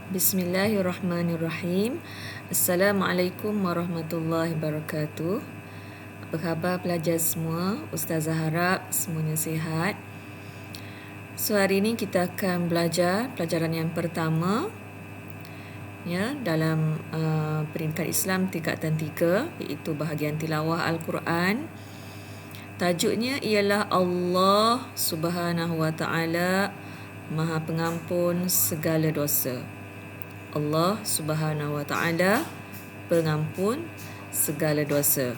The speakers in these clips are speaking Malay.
Bismillahirrahmanirrahim. Assalamualaikum warahmatullahi wabarakatuh. Apa khabar pelajar semua? Ustazah harap semuanya sihat. So hari ini kita akan belajar pelajaran yang pertama dalam peringkat Islam tingkatan 3, iaitu bahagian tilawah Al-Quran. Tajuknya ialah Allah Subhanahu wa taala Maha Pengampun segala dosa. Allah Subhanahu wa taala pengampun segala dosa.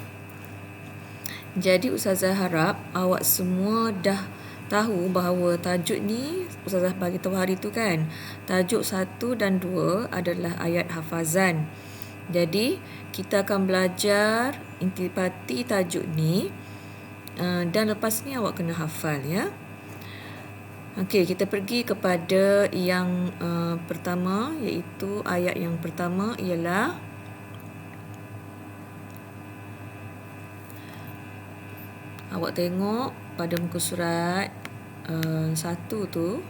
Jadi Ustazah harap awak semua dah tahu bahawa tajuk ni Ustazah bagi tahu hari tu kan. Tajuk 1 dan 2 adalah ayat hafazan. Jadi kita akan belajar intipati tajuk ni dan lepas ni awak kena hafal ya. Okey, kita pergi kepada yang pertama, iaitu ayat yang pertama ialah awak tengok pada muka surat 1 tu.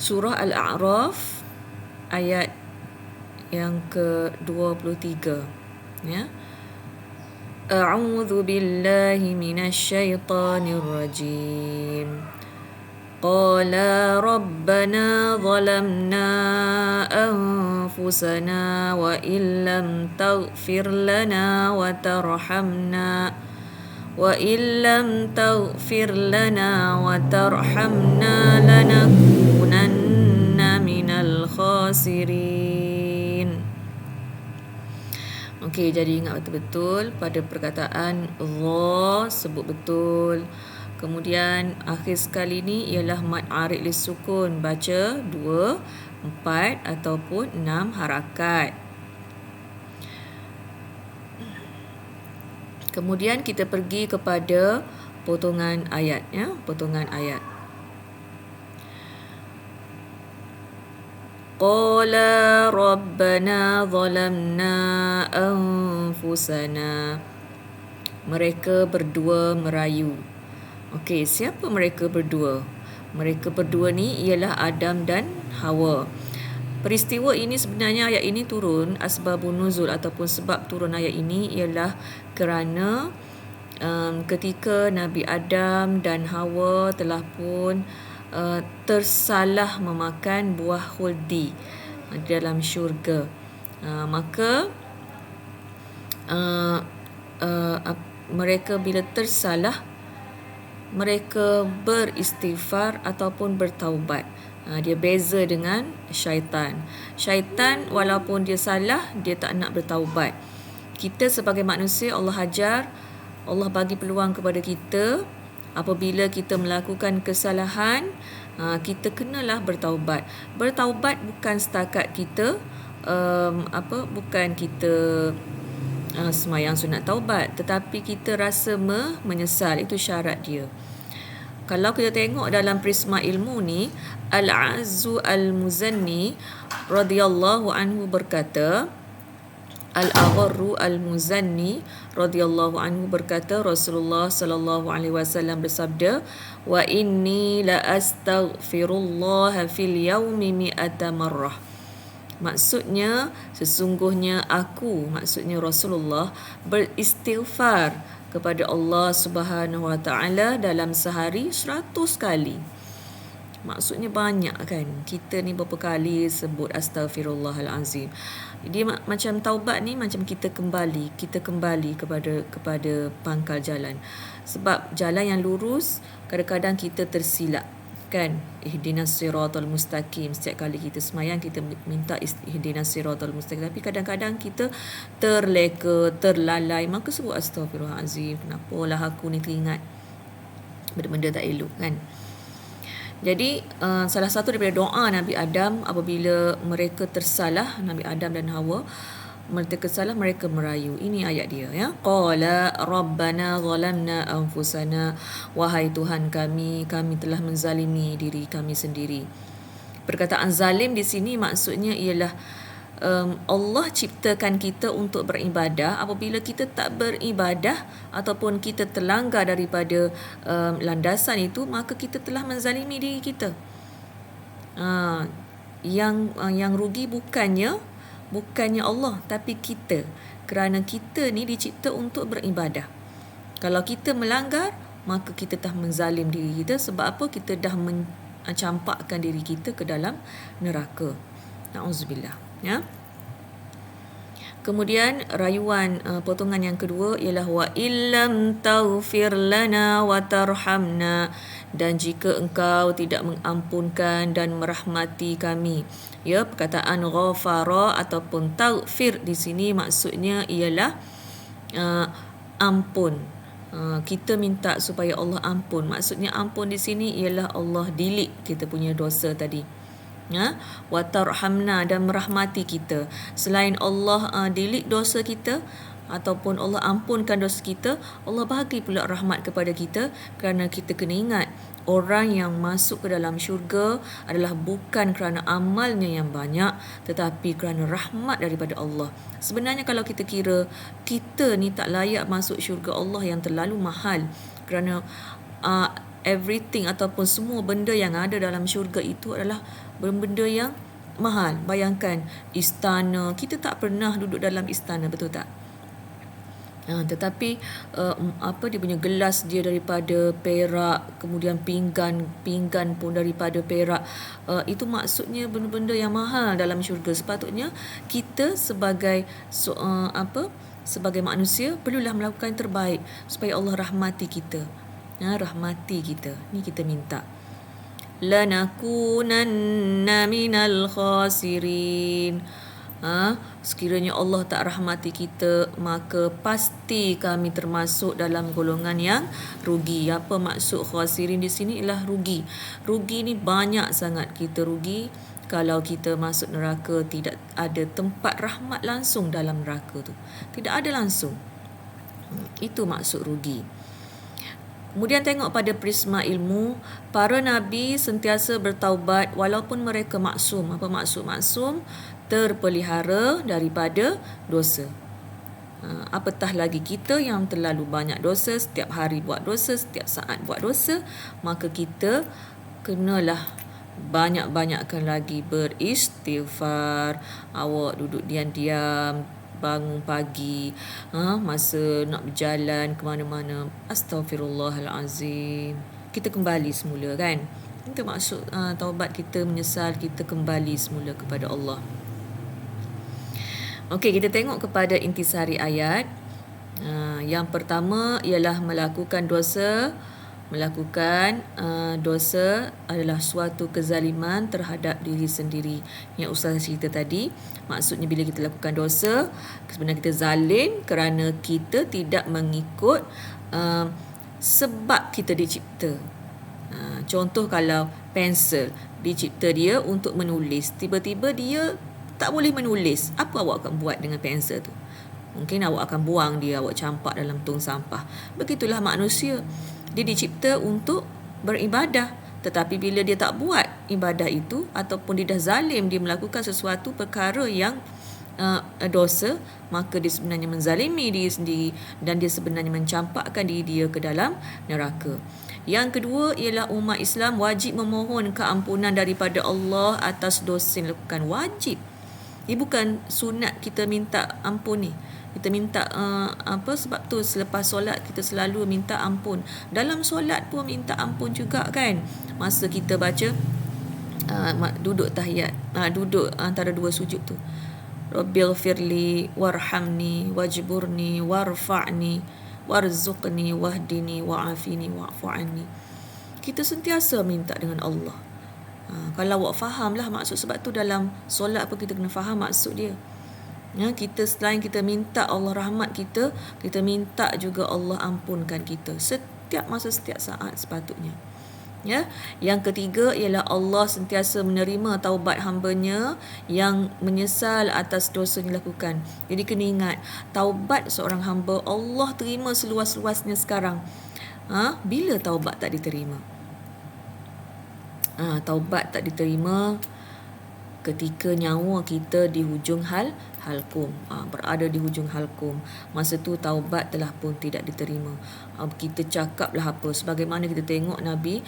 Surah Al-A'raf ayat yang ke-23 ya. A'udzu billahi minasyaitonir rajim. Qala rabbana zalamna anfusana wa illam taghfir lana wa tarhamna lanakunanna minal khasirin. Okey, jadi ingat betul-betul pada perkataan Allah, sebut betul. Kemudian akhir sekali ni ialah mad arid lis sukun, baca 2, 4 ataupun 6 harakat. Kemudian kita pergi kepada potongan ayat ya, potongan ayat. Qala rabbana zalamna anfusana. Mereka berdua merayu. Okey, siapa mereka berdua? Mereka berdua ni ialah Adam dan Hawa. Peristiwa ini sebenarnya ayat ini turun, asbabun nuzul ataupun sebab turun ayat ini ialah kerana ketika Nabi Adam dan Hawa telah pun tersalah memakan buah khuldi di dalam syurga. Maka mereka bila tersalah, mereka beristighfar ataupun bertaubat. Dia beza dengan syaitan. Syaitan walaupun dia salah, dia tak nak bertaubat. Kita sebagai manusia, Allah ajar, Allah bagi peluang kepada kita. Apabila kita melakukan kesalahan, kita kenalah bertaubat. Bertaubat bukan setakat kita bukan kita semayang sunat taubat, tetapi kita rasa menyesal. Itu syarat dia. Kalau kita tengok dalam prisma ilmu ni, Al-Azzu Al-Muzanni radhiyallahu anhu berkata, Al-Agharru Al-Muzanni radhiyallahu anhu berkata, Rasulullah sallallahu alaihi wasallam bersabda, wa inni la astaghfirullah fil yaumi mi'ata marrah. Maksudnya sesungguhnya maksudnya Rasulullah beristighfar kepada Allah Subhanahu wa taala dalam sehari 100 kali. Maksudnya banyak kan. Kita ni berapa kali sebut astaghfirullahalazim. Dia macam taubat ni macam kita kembali kepada pangkal jalan. Sebab jalan yang lurus kadang-kadang kita tersilap kan. Ihdinas siratal mustaqim. Setiap kali kita semayang kita minta ihdinas siratal mustaqim, tapi kadang-kadang kita terleka, terlalai, maka sebut astaghfirullahalazim. Kenapalah aku ni teringat benda-benda tak elok kan. Jadi salah satu daripada doa Nabi Adam apabila mereka tersalah, Nabi Adam dan Hawa mereka tersalah, mereka merayu. Ini ayat dia ya. Qala rabbana zalamna anfusana. Wahai Tuhan kami telah menzalimi diri kami sendiri. Perkataan zalim di sini maksudnya ialah Allah ciptakan kita untuk beribadah. Apabila kita tak beribadah ataupun kita terlanggar daripada landasan itu, maka kita telah menzalimi diri kita. Yang rugi bukannya Allah, tapi kita, kerana kita ni dicipta untuk beribadah. Kalau kita melanggar, maka kita dah menzalim diri kita. Sebab apa? Kita dah mencampakkan diri kita ke dalam neraka. Na'udzubillah. Ya. Kemudian rayuan potongan yang kedua ialah wa illam taghfir lana wa tarhamna, dan jika engkau tidak mengampunkan dan merahmati kami. Ya, perkataan ghafara ataupun taghfir di sini maksudnya ialah ampun. Kita minta supaya Allah ampun. Maksudnya ampun di sini ialah Allah delete kita punya dosa tadi. Wa tarhamna, dan merahmati kita. Selain Allah delete dosa kita ataupun Allah ampunkan dosa kita, Allah bagi pula rahmat kepada kita. Kerana kita kena ingat, orang yang masuk ke dalam syurga adalah bukan kerana amalnya yang banyak, tetapi kerana rahmat daripada Allah. Sebenarnya kalau kita kira, kita ni tak layak masuk syurga Allah yang terlalu mahal. Kerana everything ataupun semua benda yang ada dalam syurga itu adalah benda yang mahal. Bayangkan istana, kita tak pernah duduk dalam istana, betul tak? Tetapi dia punya gelas dia daripada perak, kemudian pinggan pun daripada perak. Itu maksudnya benda-benda yang mahal dalam syurga. Sepatutnya kita sebagai sebagai manusia perlulah melakukan yang terbaik supaya Allah rahmati kita. Rahmati kita. Ni kita minta. Lanakunanna minal khasirin. Sekiranya Allah tak rahmati kita, maka pasti kami termasuk dalam golongan yang rugi. Apa maksud khasirin di sini? Ialah rugi. Rugi ni banyak sangat kita rugi. Kalau kita masuk neraka, tidak ada tempat rahmat langsung dalam neraka tu. Tidak ada langsung. Itu maksud rugi. Kemudian tengok pada prisma ilmu, para nabi sentiasa bertaubat walaupun mereka maksum. Apa maksud maksum? Terpelihara daripada dosa. Apatah lagi kita yang terlalu banyak dosa, setiap hari buat dosa, setiap saat buat dosa, maka kita kenalah banyak-banyakkan lagi beristighfar. Awak duduk diam-diam, bangun pagi, masa nak berjalan ke mana-mana, astaghfirullahalazim, kita kembali semula, kan? Itu maksud taubat kita, menyesal, kita kembali semula kepada Allah. Okey, kita tengok kepada intisari ayat. Yang pertama ialah melakukan dosa adalah suatu kezaliman terhadap diri sendiri. Yang Ustaz cerita tadi, maksudnya bila kita lakukan dosa, sebenarnya kita zalim kerana kita tidak mengikut sebab kita dicipta. Contoh, kalau pensel dicipta dia untuk menulis, tiba-tiba dia tak boleh menulis, apa awak akan buat dengan pensel tu? Mungkin awak akan buang dia, awak campak dalam tong sampah. Begitulah manusia. Dia dicipta untuk beribadah. Tetapi bila dia tak buat ibadah itu, ataupun dia dah zalim, dia melakukan sesuatu perkara yang dosa, maka dia sebenarnya menzalimi diri sendiri dan dia sebenarnya mencampakkan diri dia ke dalam neraka. Yang kedua ialah umat Islam wajib memohon keampunan daripada Allah atas dosa yang dilakukan. Wajib. Ia bukan sunat kita minta ampun ni. Kita minta sebab tu selepas solat kita selalu minta ampun. Dalam solat pun minta ampun juga, kan? Masa kita baca duduk tahiyat, duduk antara dua sujud tu. Rabbighfirli warhamni wajburni warfa'ni warzuqni wahdini wa'afini wa'fu anni. Kita sentiasa minta dengan Allah. Kalau awak fahamlah maksud, sebab tu dalam solat apa kita kena faham maksud dia. Kita selain kita minta Allah rahmat kita, kita minta juga Allah ampunkan kita setiap masa, setiap saat sepatutnya. Yang ketiga ialah Allah sentiasa menerima taubat hamba-Nya yang menyesal atas dosa yang dilakukan. Jadi kena ingat, taubat seorang hamba Allah terima seluas-luasnya sekarang. Bila taubat tak diterima? Taubat tak diterima ketika nyawa kita di hujung halkum, berada di hujung halkum. Masa tu taubat telah pun tidak diterima. Kita cakaplah apa, sebagaimana kita tengok Nabi,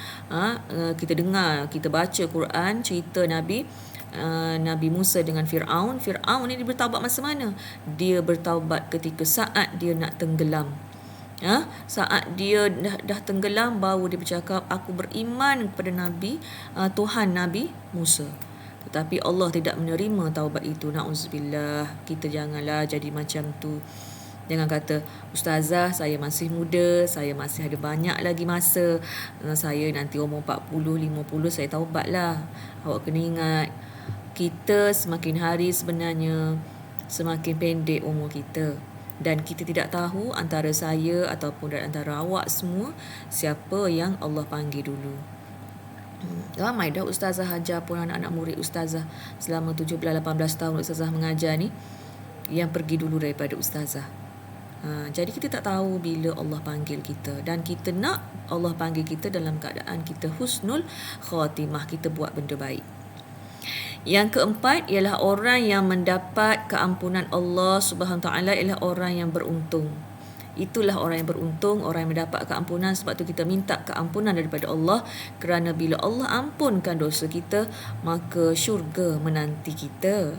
kita dengar, kita baca Quran, cerita Nabi Musa dengan Fir'aun. Fir'aun ni dia bertaubat masa mana? Dia bertaubat ketika saat dia nak tenggelam. Saat dia dah tenggelam, baru dia bercakap, aku beriman kepada Nabi, Tuhan Nabi Musa. Tetapi Allah tidak menerima taubat itu. Na'udzubillah. Kita janganlah jadi macam tu. Jangan kata, ustazah saya masih muda, saya masih ada banyak lagi masa, saya nanti umur 40, 50 saya taubatlah. Awak kena ingat, kita semakin hari sebenarnya semakin pendek umur kita. Dan kita tidak tahu antara saya ataupun antara awak semua siapa yang Allah panggil dulu. Ramai dah ustazah ajar pun anak-anak murid ustazah selama 17-18 tahun ustazah mengajar ni yang pergi dulu daripada ustazah. Jadi kita tak tahu bila Allah panggil kita, dan kita nak Allah panggil kita dalam keadaan kita husnul khatimah, kita buat benda baik. Yang keempat ialah orang yang mendapat keampunan Allah Subhanahu Taala ialah orang yang beruntung. Itulah orang yang beruntung, orang yang mendapat keampunan. Sebab tu kita minta keampunan daripada Allah, kerana bila Allah ampunkan dosa kita, maka syurga menanti kita.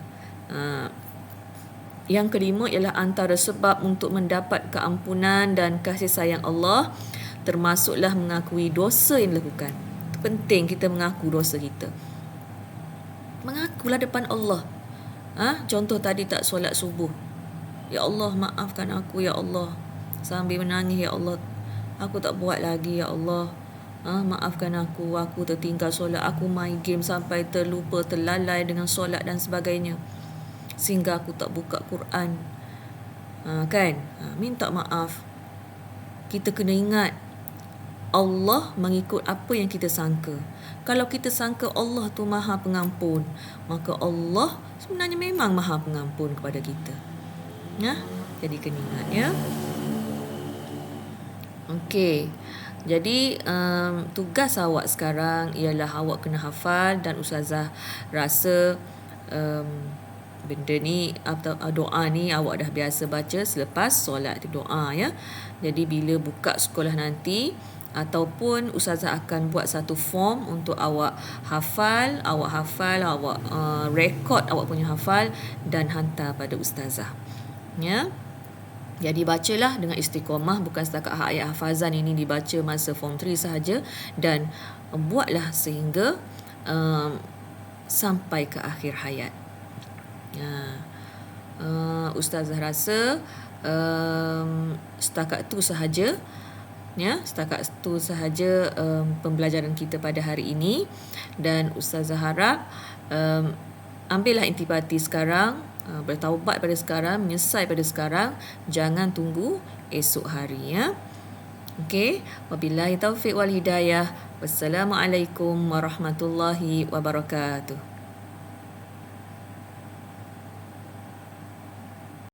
Yang kelima ialah antara sebab untuk mendapat keampunan dan kasih sayang Allah, termasuklah mengakui dosa yang dilakukan. Itu penting, kita mengaku dosa kita. Mengakulah depan Allah. Contoh tadi tak solat subuh. Ya Allah, maafkan aku ya Allah. Sambil menangis, ya Allah, aku tak buat lagi ya Allah. Maafkan aku tertinggal solat, aku main game sampai terlupa, terlalai dengan solat dan sebagainya, sehingga aku tak buka Quran. Minta maaf. Kita kena ingat, Allah mengikut apa yang kita sangka. Kalau kita sangka Allah tu maha pengampun, maka Allah sebenarnya memang maha pengampun kepada kita. Jadi kena ingat ya. Okey. Jadi tugas awak sekarang ialah awak kena hafal, dan ustazah rasa benda ni atau doa ni awak dah biasa baca selepas solat doa ya. Jadi bila buka sekolah nanti, ataupun ustazah akan buat satu form untuk awak hafal, awak rekod awak punya hafal dan hantar pada ustazah ya. Jadi bacalah dengan istiqamah, bukan setakat ayat hafazan ini dibaca masa form 3 sahaja, dan buatlah sehingga sampai ke akhir hayat. Ustazah rasa setakat tu sahaja ya, setakat tu sahaja pembelajaran kita pada hari ini, dan ustazah harap ambillah intipati sekarang, bertaubat pada sekarang, menyesal pada sekarang, jangan tunggu esok hari ya. Okey, wabillahi taufiq wal hidayah. Wassalamualaikum warahmatullahi wabarakatuh.